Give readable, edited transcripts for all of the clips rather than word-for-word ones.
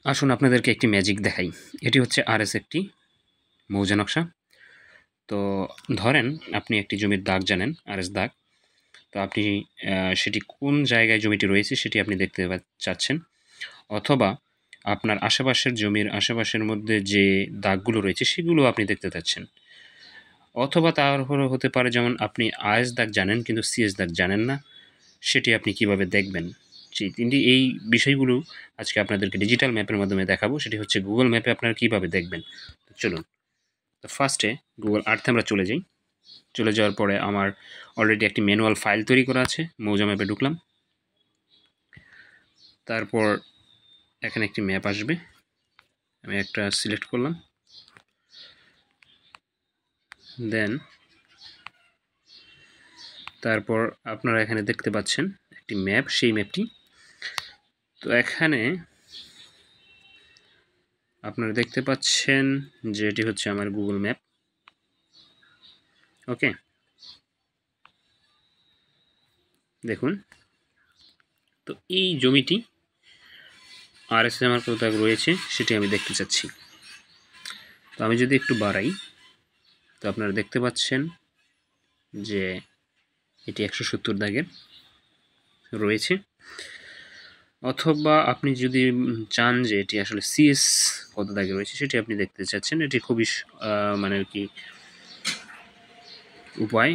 আসুন আপনাদেরকে একটি ম্যাজিক দেখাই। এটি হচ্ছে আরএস একটি মৌজা নকশা। তো ধরেন আপনি একটি জমির দাগ জানেন, আরএস দাগ। তো আপনি সেটি কোন জায়গায় জমিটি রয়েছে সেটি আপনি দেখতে চাচ্ছেন। অথবা আপনার আশেপাশের জমির আশেপাশের মধ্যে যে দাগগুলো রয়েছে সেগুলো আপনি দেখতে চাচ্ছেন। অথবা তারপরে হতে পারে যেমন আপনি আরএস দাগ জানেন কিন্তু সিএস দাগ জানেন না, সেটি আপনি কিভাবে দেখবেন? এই বিষয়গুলো আজকে আপনাদেরকে ডিজিটাল ম্যাপের মাধ্যমে দেখাবো। সেটি হচ্ছে গুগল ম্যাপে আপনারা কিভাবে দেখবেন। তো চলুন। তো ফার্স্টে গুগল আর্থে আমরা চলে যাই। চলে যাওয়ার পরে আমার অলরেডি একটি ম্যানুয়াল ফাইল তৈরি করা আছে। মৌজা ম্যাপে ঢুকলাম। তারপর এখানে একটি ম্যাপ আসবে। আমি একটা সিলেক্ট করলাম। দেন তারপর আপনারা এখানে দেখতে পাচ্ছেন একটি ম্যাপ, সেই ম্যাপটি। তো এখানে আপনারা দেখতে পাচ্ছেন যে এটি হচ্ছে আমার গুগল ম্যাপ। ওকে, দেখুন। তো এই জমিটি আরএসে আমার কত দাগ রয়েছে সেটি আমি দেখতে চাচ্ছি। তো আমি যদি একটু বাড়াই, তো আপনারা দেখতে পাচ্ছেন যে এটি 170 দাগের রয়েছে। অথবা আপনি যদি চান যে এটি আসলে সিএস কত দাগে রয়েছে সেটি আপনি দেখতে চাচ্ছেন, এটি খুবই মানে আর কি উপায়,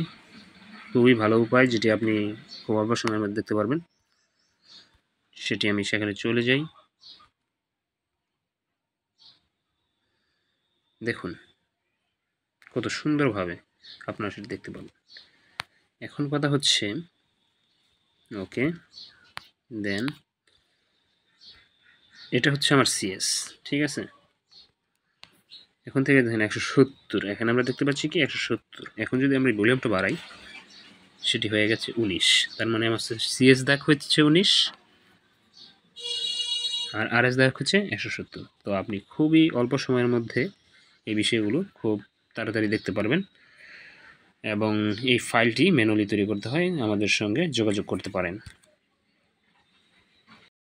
খুবই ভালো উপায়, যেটি আপনি খুব অল্প সময়ের মধ্যে দেখতে পারবেন। সেটি আমি সেখানে চলে যাই। দেখুন কত সুন্দরভাবে আপনারা সেটি দেখতে পাবেন। এখন কথা হচ্ছে, ওকে, দেন এটা হচ্ছে আমার সিএস, ঠিক আছে। এখন থেকে দেখেন 170, এখানে আমরা দেখতে পাচ্ছি কি 170। এখন যদি আমরা ভলিউমটা বাড়াই, সেটি হয়ে গেছে 19। তার মানে আমার সিএস দাগ হচ্ছে 19 আর আরএস দাগ হচ্ছে 170। তো আপনি খুবই অল্প সময়ের মধ্যে এই বিষয়গুলো খুব তাড়াতাড়ি দেখতে পারবেন। এবং এই ফাইলটি ম্যানুয়ালি তৈরি করতে হয়, আমাদের সঙ্গে যোগাযোগ করতে পারেন।